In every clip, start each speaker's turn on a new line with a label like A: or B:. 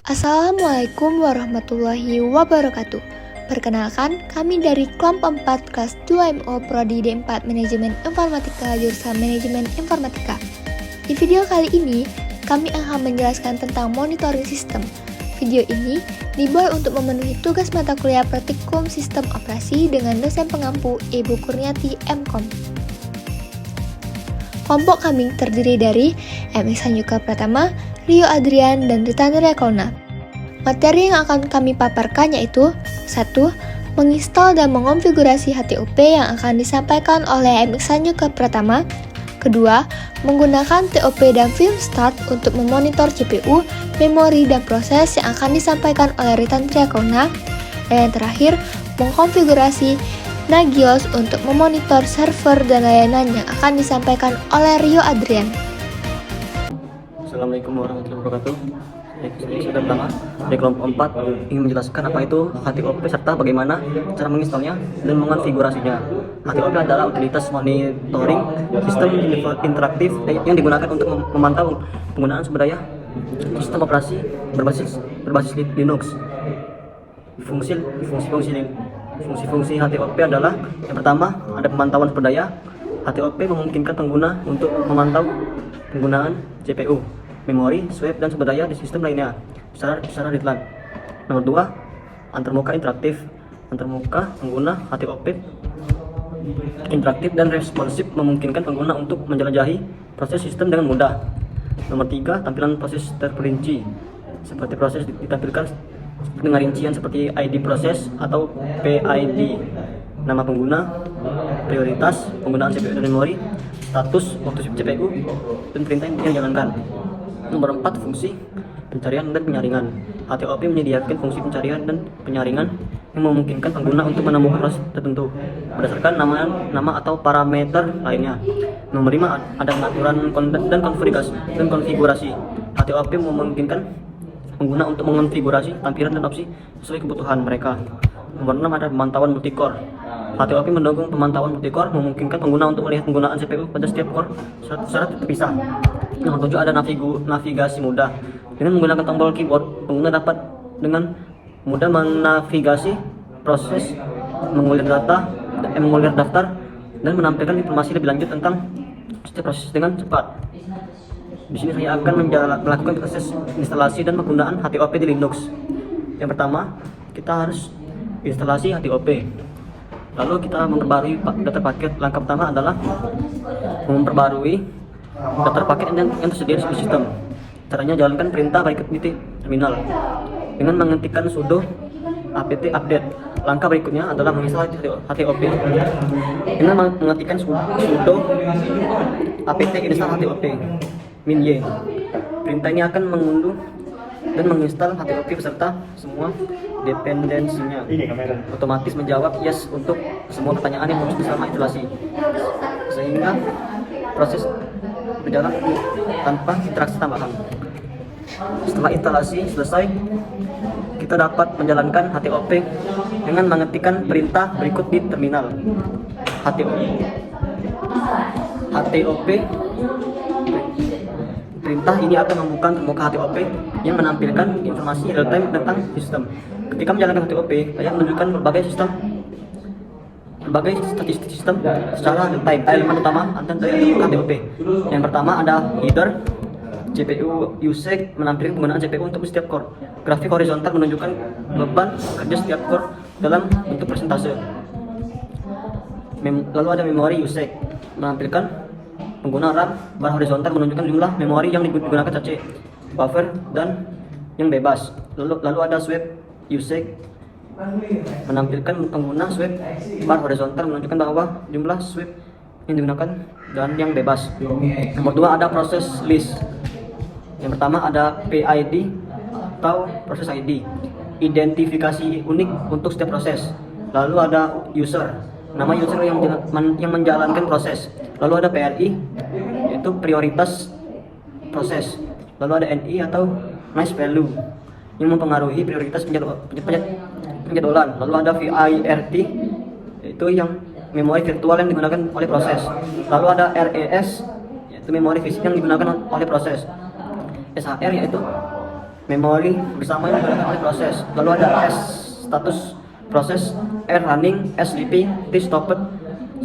A: Assalamualaikum warahmatullahi wabarakatuh. Perkenalkan, kami dari kelompok 4 kelas 2 MO Prodi D4 Manajemen Informatika jurusan Manajemen Informatika. Di video kali ini, kami akan menjelaskan tentang monitoring sistem. Video ini dibuat untuk memenuhi tugas mata kuliah praktikum sistem operasi dengan dosen pengampu Ibu Kurniati MKom. Kelompok kami terdiri dari MS Hanyuka Pratama, Rio Adrian, dan Ritandria Kauna. Materi yang akan kami paparkan yaitu 1. Menginstal dan mengonfigurasi HTOP yang akan disampaikan oleh MS Hanyuka Pratama. 2. Menggunakan TOP dan film start untuk memonitor CPU, memori, dan proses yang akan disampaikan oleh Ritandria Kauna. Dan yang terakhir, mengkonfigurasi Nagios untuk memonitor server dan layanan yang akan disampaikan oleh Rio Adrian.
B: Assalamualaikum warahmatullahi wabarakatuh. Saya pertama dari kelompok 4 ingin menjelaskan apa itu HTOP serta bagaimana cara menginstalnya dan mengonfigurasinya. HTOP adalah utilitas monitoring sistem interaktif yang digunakan untuk memantau penggunaan sumber daya sistem operasi berbasis Linux. Fungsi HTOP adalah yang pertama ada pemantauan sumber daya. HTOP memungkinkan pengguna untuk memantau penggunaan CPU, memori, swab, dan sumber daya di sistem lainnya secara real-time. Nomor 2, antarmuka interaktif. Antarmuka pengguna HTOP interaktif dan responsif memungkinkan pengguna untuk menjelajahi proses sistem dengan mudah. Nomor 3, tampilan proses terperinci. Seperti proses ditampilkan dengan rincian seperti ID proses atau PID, nama pengguna, prioritas penggunaan CPU dan memori, status waktu CPU, dan perintah yang dijalankan. Nomor 4, fungsi pencarian dan penyaringan. HTOP menyediakan fungsi pencarian dan penyaringan yang memungkinkan pengguna untuk menemukan proses tertentu berdasarkan nama atau parameter lainnya. Nomor 5, ada pengaturan dan konfigurasi. HTOP memungkinkan pengguna untuk mengonfigurasi tampilan dan opsi sesuai kebutuhan mereka. Nomor 6, ada pemantauan multicore. HTOP mendukung pemantauan multicore, memungkinkan pengguna untuk melihat penggunaan CPU pada setiap core secara terpisah. Nomor 7, ada navigasi mudah. Dengan menggunakan tombol keyboard, pengguna dapat dengan mudah menavigasi proses, mengulir daftar, dan menampilkan informasi lebih lanjut tentang setiap proses dengan cepat. Di sini saya akan melakukan proses instalasi dan penggunaan HTOP di Linux. Yang pertama, kita harus instalasi HTOP. Lalu kita memperbarui daftar paket. Langkah pertama adalah memperbarui daftar paket yang tersedia di sistem. Caranya jalankan perintah berikut di terminal dengan mengetikkan sudo apt update. Langkah berikutnya adalah menginstal HTOP dengan mengetikkan sudo apt install HTOP -y. Perintah ini akan mengunduh dan menginstal HTOP beserta semua dependensinya. Otomatis menjawab yes untuk semua pertanyaan yang muncul selama instalasi, sehingga proses berjalan tanpa interaksi tambahan. Setelah instalasi selesai, kita dapat menjalankan HTOP dengan mengetikkan perintah berikut di terminal. HTOP perintah ini akan membuka termuka HTOP yang menampilkan informasi real time tentang sistem. Ketika menjalankan HTOP, saya menunjukkan berbagai statistik sistem secara real time. Elemen utama dari HTOP. Yang pertama ada header, CPU usage menampilkan penggunaan CPU untuk setiap core. Grafik horizontal menunjukkan beban kerja setiap core dalam bentuk persentase. Lalu ada memory usage menampilkan pengguna RAM. Bar horizontal menunjukkan jumlah memori yang digunakan cache, buffer, dan yang bebas. Lalu ada swap usage menampilkan pengguna swap. Bar horizontal menunjukkan bahwa jumlah swap yang digunakan dan yang bebas. Nomor 2, ada proses list. Yang pertama ada PID atau proses ID, identifikasi unik untuk setiap proses. Lalu ada user, nama user yang menjalankan proses. Lalu ada PRI, yaitu prioritas proses. Lalu ada NI atau nice value yang mempengaruhi prioritas penjadwalan. Lalu ada VIRT, yaitu yang memori virtual yang digunakan oleh proses. Lalu ada RES, yaitu memori fisik yang digunakan oleh proses. SHR yaitu memori bersama yang digunakan oleh proses. Lalu ada S status proses, R running, S sleeping, T stopped,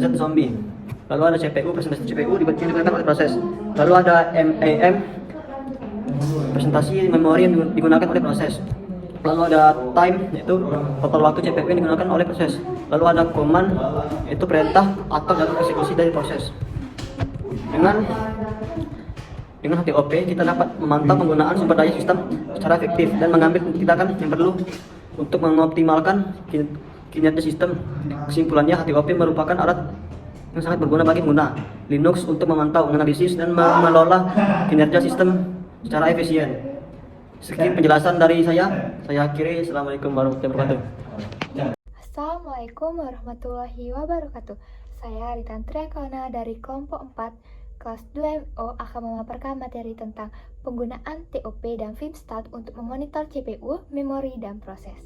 B: Z zombie. Lalu ada CPU, presentasi CPU yang digunakan oleh proses. Lalu ada MAM, presentasi memori yang digunakan oleh proses. Lalu ada time, yaitu total waktu CPU yang digunakan oleh proses. Lalu ada command, itu perintah atau jalur eksekusi dari proses. Dengan HTOP kita dapat memantau penggunaan sumber daya sistem secara efektif dan mengambil tindakan yang perlu untuk mengoptimalkan kinerja sistem. Kesimpulannya, HTOP merupakan alat yang sangat berguna bagi pengguna Linux untuk memantau, menganalisis, dan mengelola kinerja sistem secara efisien. Sekian penjelasan dari saya akhiri. Assalamualaikum warahmatullahi wabarakatuh.
A: Assalamualaikum warahmatullahi wabarakatuh. Saya Rita Triakona dari kelompok 4 kelas 2MO akan memaparkan materi tentang penggunaan TOP dan FIMSTAT untuk memonitor CPU, memori, dan proses.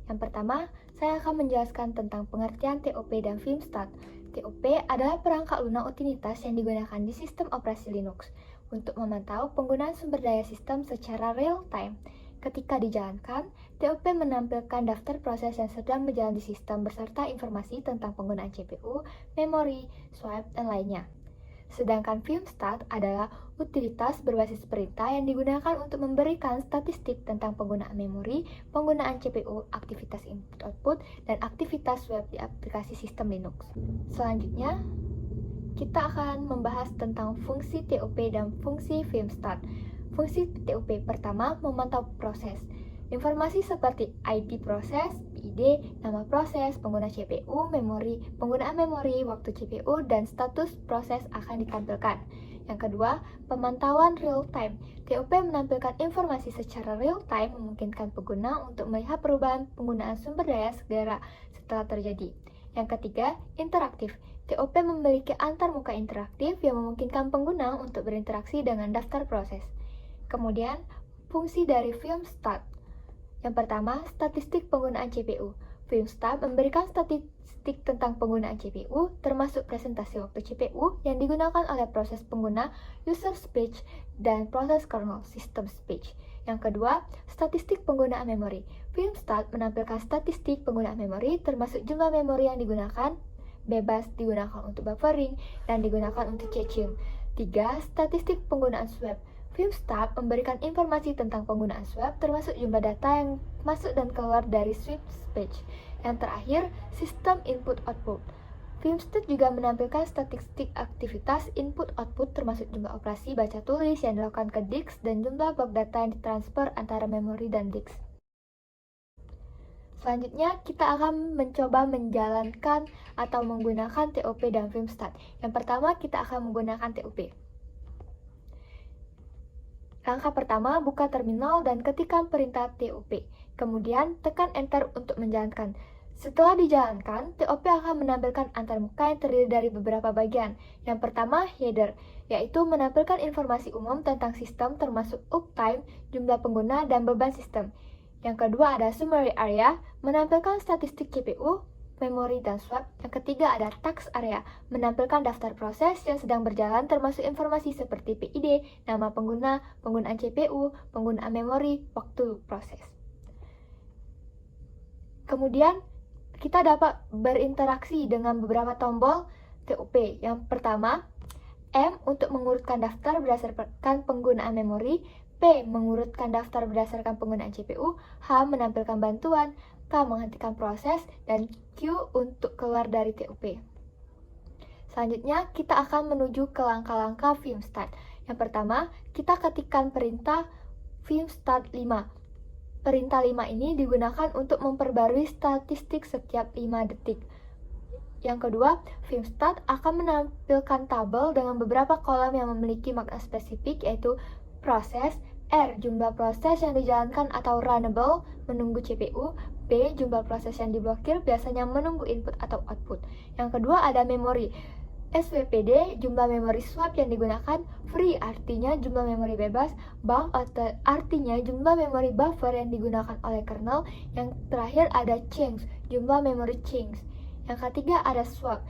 A: Yang pertama, saya akan menjelaskan tentang pengertian TOP dan FIMSTAT. TOP adalah perangkat lunak utilitas yang digunakan di sistem operasi Linux untuk memantau penggunaan sumber daya sistem secara real time. Ketika dijalankan, TOP menampilkan daftar proses yang sedang berjalan di sistem beserta informasi tentang penggunaan CPU, memori, swipe, dan lainnya. Sedangkan FIMSTAT adalah utilitas berbasis perintah yang digunakan untuk memberikan statistik tentang penggunaan memori, penggunaan CPU, aktivitas input-output, dan aktivitas web di aplikasi sistem Linux. Selanjutnya, kita akan membahas tentang fungsi TOP dan fungsi FIMSTAT. Fungsi TOP pertama memantau proses. Informasi seperti ID proses, PID, nama proses, pengguna CPU, memori, penggunaan memori, waktu CPU, dan status proses akan ditampilkan. Yang kedua, pemantauan real time. TOP menampilkan informasi secara real time memungkinkan pengguna untuk melihat perubahan penggunaan sumber daya segera setelah terjadi. Yang ketiga, interaktif. TOP memiliki antarmuka interaktif yang memungkinkan pengguna untuk berinteraksi dengan daftar proses. Kemudian, fungsi dari FIMSTAT. Yang pertama, statistik penggunaan CPU. FIMSTAT memberikan statistik tentang penggunaan CPU, termasuk presentasi waktu CPU yang digunakan oleh proses pengguna, user speech, dan proses kernel, system speech. Yang kedua, statistik penggunaan memori. FIMSTAT menampilkan statistik penggunaan memori, termasuk jumlah memori yang digunakan, bebas digunakan untuk buffering, dan digunakan untuk caching. 3. Statistik penggunaan swap. FIMSTAT memberikan informasi tentang penggunaan swap, termasuk jumlah data yang masuk dan keluar dari sweep speech. Yang terakhir, sistem input-output. FIMSTAT juga menampilkan statistik aktivitas input-output, termasuk jumlah operasi baca-tulis yang dilakukan ke disk dan jumlah blok data yang ditransfer antara memori dan disk. Selanjutnya, kita akan mencoba menjalankan atau menggunakan TOP dan FIMSTAT. Yang pertama, kita akan menggunakan TOP. Langkah pertama, buka terminal dan ketikkan perintah TOP. Kemudian, tekan Enter untuk menjalankan. Setelah dijalankan, TOP akan menampilkan antarmuka yang terdiri dari beberapa bagian. Yang pertama, header, yaitu menampilkan informasi umum tentang sistem termasuk uptime, jumlah pengguna, dan beban sistem. Yang kedua ada summary area, menampilkan statistik CPU, memori, dan swap. Yang ketiga ada task area, menampilkan daftar proses yang sedang berjalan termasuk informasi seperti PID, nama pengguna, penggunaan CPU, penggunaan memori, waktu proses. Kemudian kita dapat berinteraksi dengan beberapa tombol TOP. Yang pertama, M untuk mengurutkan daftar berdasarkan penggunaan memori, P mengurutkan daftar berdasarkan penggunaan CPU, H menampilkan bantuan, K menghentikan proses, dan Q untuk keluar dari TOP. Selanjutnya, kita akan menuju ke langkah-langkah FIMSTAT. Yang pertama, kita ketikkan perintah FIMSTAT 5. Perintah 5 ini digunakan untuk memperbarui statistik setiap 5 detik. Yang kedua, FIMSTAT akan menampilkan tabel dengan beberapa kolom yang memiliki makna spesifik, yaitu proses, R jumlah proses yang dijalankan atau runnable, menunggu CPU, B jumlah proses yang diblokir, biasanya menunggu input atau output. Yang kedua ada memori, SWPD jumlah memori swap yang digunakan, free artinya jumlah memori bebas, bulk artinya jumlah memori buffer yang digunakan oleh kernel. Yang terakhir ada chunks, jumlah memori chunks. Yang ketiga ada swap,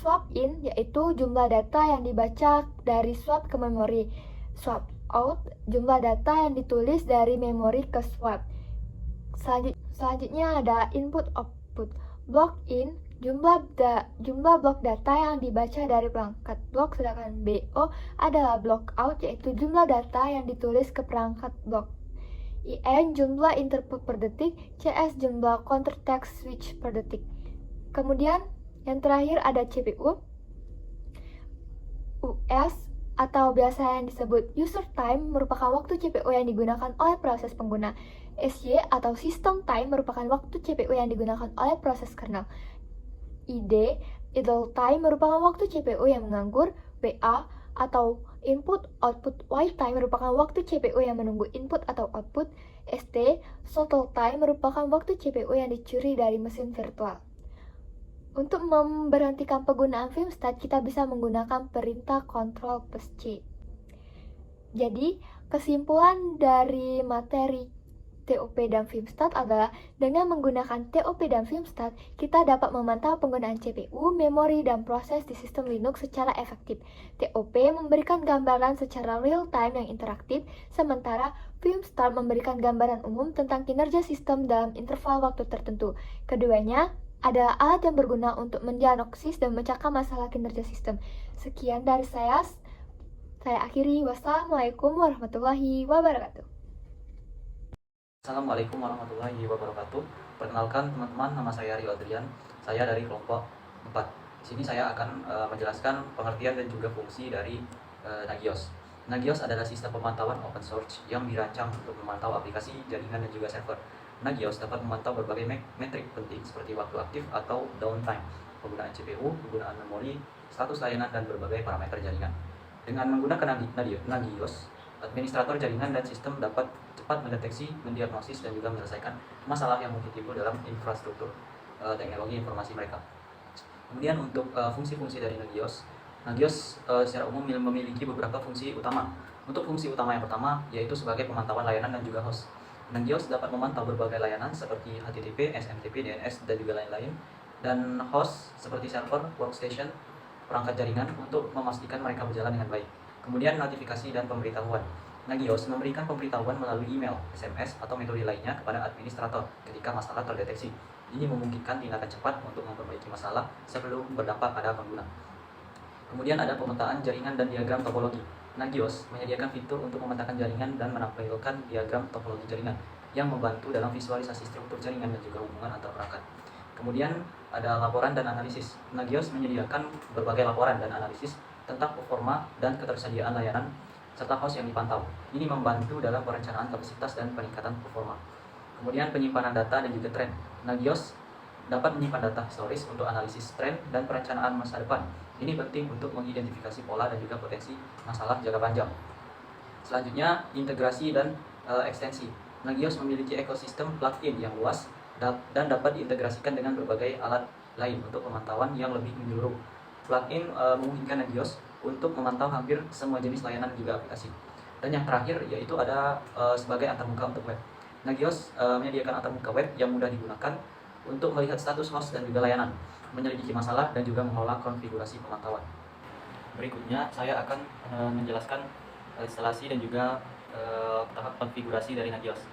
A: swap in yaitu jumlah data yang dibaca dari swap ke memori. Swap out, jumlah data yang ditulis dari memori ke swap. Selanjutnya ada input output. Block in, jumlah blok data yang dibaca dari perangkat blok, sedangkan BO adalah block out, yaitu jumlah data yang ditulis ke perangkat blok. IN, jumlah interput per detik. CS, jumlah counter text switch per detik. Kemudian yang terakhir ada CPU. US atau biasa yang disebut user time merupakan waktu CPU yang digunakan oleh proses pengguna. SY atau system time merupakan waktu CPU yang digunakan oleh proses kernel. ID, idle time merupakan waktu CPU yang menganggur. WA atau input output while time merupakan waktu CPU yang menunggu input atau output. ST, shuttle time merupakan waktu CPU yang dicuri dari mesin virtual. Untuk memberhentikan penggunaan filmstat, kita bisa menggunakan perintah Ctrl plus C. Jadi, kesimpulan dari materi TOP dan filmstat adalah dengan menggunakan TOP dan filmstat, kita dapat memantau penggunaan CPU, memori, dan proses di sistem Linux secara efektif. TOP memberikan gambaran secara real-time yang interaktif, sementara filmstat memberikan gambaran umum tentang kinerja sistem dalam interval waktu tertentu. Keduanya adalah alat yang berguna untuk mendiagnosis dan memecahkan masalah kinerja sistem. Sekian dari saya akhiri. Wassalamualaikum warahmatullahi wabarakatuh.
C: Assalamualaikum warahmatullahi wabarakatuh. Perkenalkan teman-teman, nama saya Rio Adrian. Saya dari kelompok 4. Di sini saya akan menjelaskan pengertian dan juga fungsi dari Nagios. Nagios adalah sistem pemantauan open source yang dirancang untuk memantau aplikasi, jaringan, dan juga server. Nagios dapat memantau berbagai metrik penting seperti waktu aktif atau downtime, penggunaan CPU, penggunaan memori, status layanan, dan berbagai parameter jaringan. Dengan menggunakan Nagios, administrator jaringan dan sistem dapat cepat mendeteksi, mendiagnosis, dan juga menyelesaikan masalah yang mungkin timbul dalam infrastruktur teknologi informasi mereka. Kemudian untuk fungsi-fungsi dari Nagios secara umum memiliki beberapa fungsi utama. Untuk fungsi utama yang pertama yaitu sebagai pemantauan layanan dan juga host. Nagios dapat memantau berbagai layanan seperti HTTP, SMTP, DNS, dan juga lain-lain, dan host seperti server, workstation, perangkat jaringan untuk memastikan mereka berjalan dengan baik. Kemudian notifikasi dan pemberitahuan. Nagios memberikan pemberitahuan melalui email, SMS, atau metode lainnya kepada administrator ketika masalah terdeteksi. Ini memungkinkan tindakan cepat untuk memperbaiki masalah sebelum berdampak pada pengguna. Kemudian ada pemetaan jaringan dan diagram topologi. Nagios menyediakan fitur untuk memetakan jaringan dan menampilkan diagram topologi jaringan yang membantu dalam visualisasi struktur jaringan dan juga hubungan antar perangkat. Kemudian ada laporan dan analisis. Nagios menyediakan berbagai laporan dan analisis tentang performa dan ketersediaan layanan serta host yang dipantau. Ini membantu dalam perencanaan kapasitas dan peningkatan performa. Kemudian penyimpanan data dan juga tren. Nagios dapat menyimpan data historis untuk analisis tren dan perencanaan masa depan. Ini penting untuk mengidentifikasi pola dan juga potensi masalah jangka panjang. Selanjutnya, integrasi dan ekstensi. Nagios memiliki ekosistem plugin yang luas dan dapat diintegrasikan dengan berbagai alat lain untuk pemantauan yang lebih menyeluruh. Plugin memungkinkan Nagios untuk memantau hampir semua jenis layanan juga aplikasi. Dan yang terakhir yaitu ada sebagai antarmuka untuk web. Nagios menyediakan antarmuka web yang mudah digunakan untuk melihat status host dan juga layanan, menyelidiki masalah, dan juga mengelola konfigurasi pemantauan. Berikutnya saya akan menjelaskan instalasi dan juga tahap konfigurasi dari Nagios.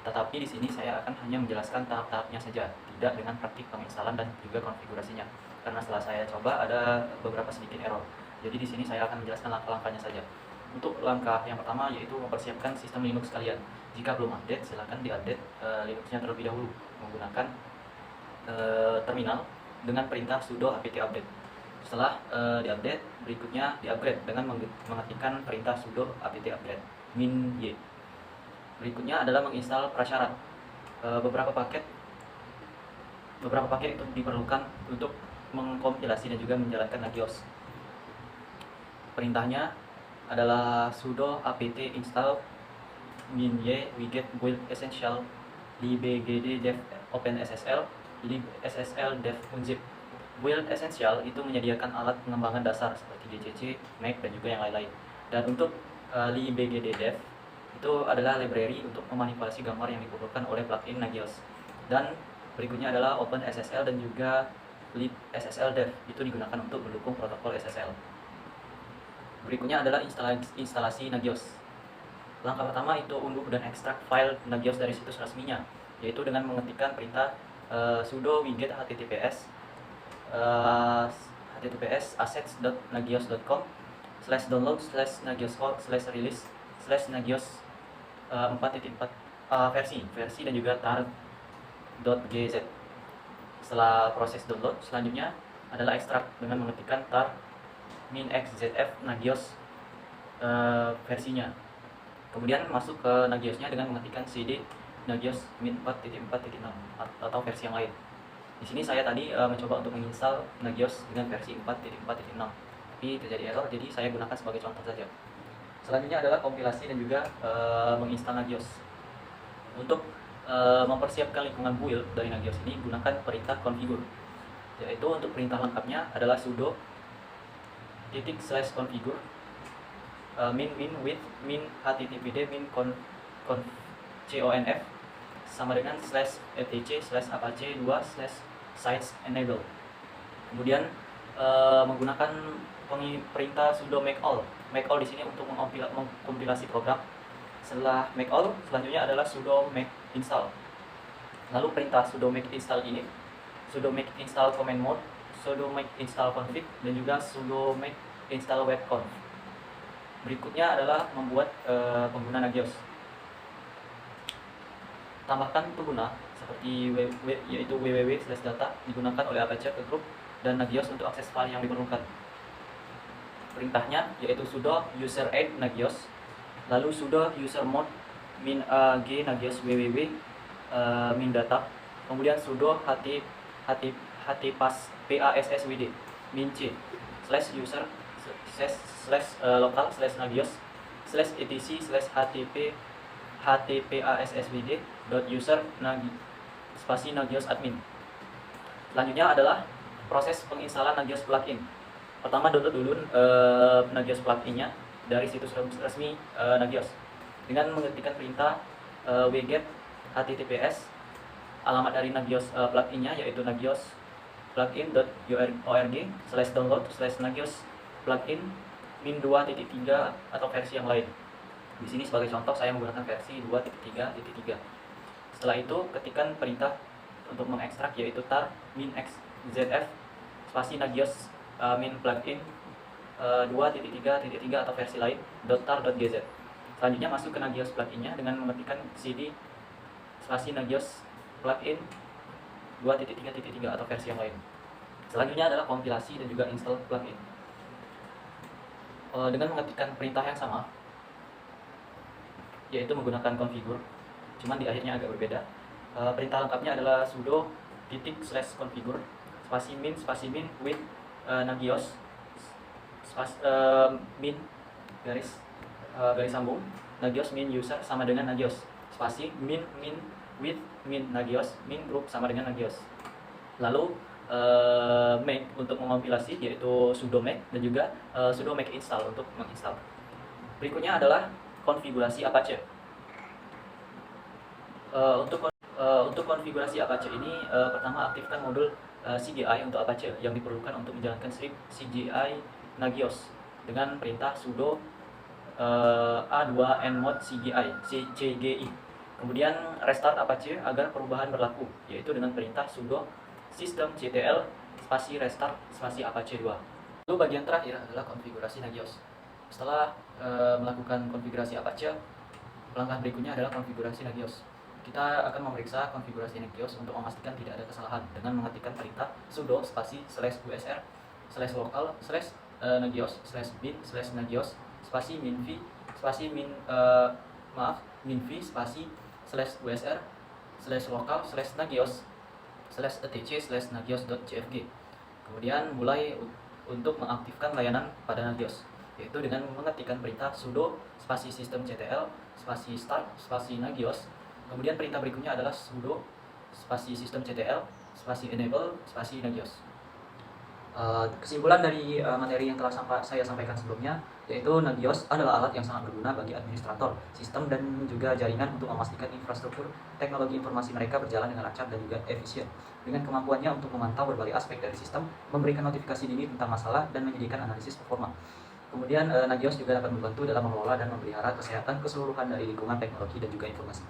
C: Tetapi di sini saya akan hanya menjelaskan tahap-tahapnya saja, tidak dengan praktik penginstalan dan juga konfigurasinya. Karena setelah saya coba ada beberapa sedikit error. Jadi di sini saya akan menjelaskan langkah-langkahnya saja. Untuk langkah yang pertama yaitu mempersiapkan sistem Linux kalian. Jika belum update, silakan diupdate Linuxnya terlebih dahulu menggunakan terminal dengan perintah sudo apt update. Setelah diupdate, berikutnya diupgrade dengan mengetikkan perintah sudo apt upgrade -y. Berikutnya adalah menginstal prasyarat. Beberapa paket itu diperlukan untuk mengkompilasi dan juga menjalankan Nagios. Perintahnya adalah sudo apt install -y wget build essential libgd dev openssl libssl dev unzip. Build essential itu menyediakan alat pengembangan dasar seperti GCC, Mac, dan juga yang lain-lain. Dan untuk libgd dev itu adalah library untuk memanipulasi gambar yang diperlukan oleh plugin Nagios. Dan berikutnya adalah OpenSSL dan juga libssl dev, itu digunakan untuk mendukung protokol SSL. Berikutnya adalah instalasi Nagios. Langkah pertama itu unduh dan ekstrak file Nagios dari situs resminya, yaitu dengan mengetikkan perintah sudo wget https assets.nagios.com/download/nagios-release/nagios 4.4 versi dan juga tar.gz. Setelah proses download, selanjutnya adalah ekstrak dengan mengetikkan tar -xzf nagios versinya. Kemudian masuk ke Nagiosnya dengan mengetikkan cd nagios -4.4.0 atau versi yang lain. Di sini saya tadi mencoba untuk menginstal Nagios dengan versi 4.4.0, tapi terjadi error, jadi saya gunakan sebagai contoh saja. Selanjutnya adalah kompilasi dan juga menginstal Nagios. Untuk mempersiapkan lingkungan build dari Nagios ini, gunakan perintah configure, yaitu untuk perintah lengkapnya adalah sudo /configure min with min httpd min conf sama dengan /etc/apache2/sites enable. Kemudian menggunakan perintah sudo make all di sini untuk mengkompilasi program. Setelah make all, selanjutnya adalah sudo make install. Lalu perintah sudo make install ini, sudo make install command mode, sudo make install config, dan juga sudo make install webconf. Berikutnya adalah membuat pengguna Nagios. Tambahkan pengguna seperti yaitu www/data digunakan oleh Apache ke grup dan Nagios untuk akses file yang diperlukan. Perintahnya yaitu sudo user add Nagios, lalu sudo user mode min ag nagios www min data, kemudian sudo passwd min c /user /local/etc/http/httpasswd.user nagios admin. Selanjutnya adalah proses penginstalan Nagios plugin. Pertama, download dulu Nagios pluginnya dari situs resmi Nagios dengan mengetikkan perintah wget https. Alamat dari Nagios pluginnya yaitu nagios plugin.org/download/nagios plugin min 2.3 atau versi yang lain. Di sini sebagai contoh saya menggunakan versi 2.3.3. Setelah itu ketikkan perintah untuk mengekstrak yaitu tar -xzf spasi nagios min plugin 2.3.3 atau versi lain .tar.gz. Selanjutnya masuk ke Nagios pluginnya dengan mengetikkan cd spasi nagios plugin 2.3.3 atau versi yang lain. Selanjutnya adalah kompilasi dan juga install plugin. Dengan mengetikkan perintah yang sama, yaitu menggunakan configure, cuman di akhirnya agak berbeda. Perintah lengkapnya adalah sudo /configure spasi min with nagios min garis sambung nagios min user sama dengan nagios spasi min with min nagios min group sama dengan nagios. Lalu make untuk mengompilasi yaitu sudo make dan juga sudo make install untuk menginstal. Berikutnya adalah konfigurasi Apache. Untuk konfigurasi Apache ini, pertama aktifkan modul CGI untuk Apache yang diperlukan untuk menjalankan script CGI Nagios dengan perintah sudo a2nmod CGI. Kemudian restart Apache agar perubahan berlaku, yaitu dengan perintah sudo systemctl spasi restart spasi Apache 2. Lalu bagian terakhir adalah konfigurasi Nagios. Setelah melakukan konfigurasi Apache, langkah berikutnya adalah konfigurasi Nagios. Kita akan memeriksa konfigurasi Nagios untuk memastikan tidak ada kesalahan dengan mengetikkan perintah sudo spasi /usr/local/nagios/bin/nagios spasi minv spasi minv spasi /usr/local/nagios/etc/nagios.jfg. Kemudian mulai untuk mengaktifkan layanan pada Nagios, yaitu dengan mengetikkan perintah sudo spasi systemctl spasi start spasi Nagios. Kemudian perintah berikutnya adalah sudo spasi systemctl spasi enable spasi Nagios. Kesimpulan dari materi yang telah saya sampaikan sebelumnya, yaitu Nagios adalah alat yang sangat berguna bagi administrator sistem dan juga jaringan untuk memastikan infrastruktur teknologi informasi mereka berjalan dengan lancar dan juga efisien. Dengan kemampuannya untuk memantau berbagai aspek dari sistem, memberikan notifikasi dini tentang masalah, dan menyediakan analisis performa. Kemudian Nagios juga dapat membantu dalam mengelola dan memelihara kesehatan keseluruhan dari lingkungan teknologi dan juga informasi.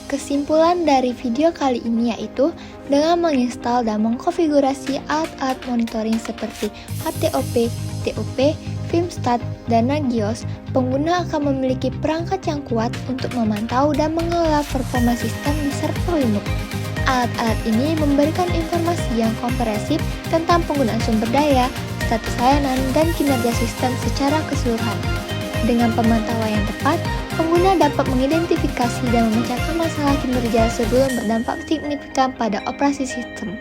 A: Kesimpulan dari video kali ini yaitu dengan menginstal dan mengkonfigurasi alat-alat monitoring seperti HTOP, TOP, Filmstat, dan Nagios, pengguna akan memiliki perangkat yang kuat untuk memantau dan mengelola performa sistem di server Linux. Alat-alat ini memberikan informasi yang komprehensif tentang penggunaan sumber daya, status layanan, dan kinerja sistem secara keseluruhan. Dengan pemantauan yang tepat, pengguna dapat mengidentifikasi dan memecahkan masalah kinerja sebelum berdampak signifikan pada operasi sistem.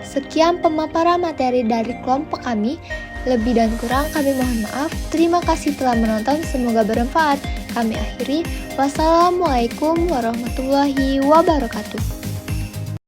A: Sekian pemaparan materi dari kelompok kami. Lebih dan kurang kami mohon maaf. Terima kasih telah menonton, semoga bermanfaat. Kami akhiri. Wassalamualaikum warahmatullahi wabarakatuh.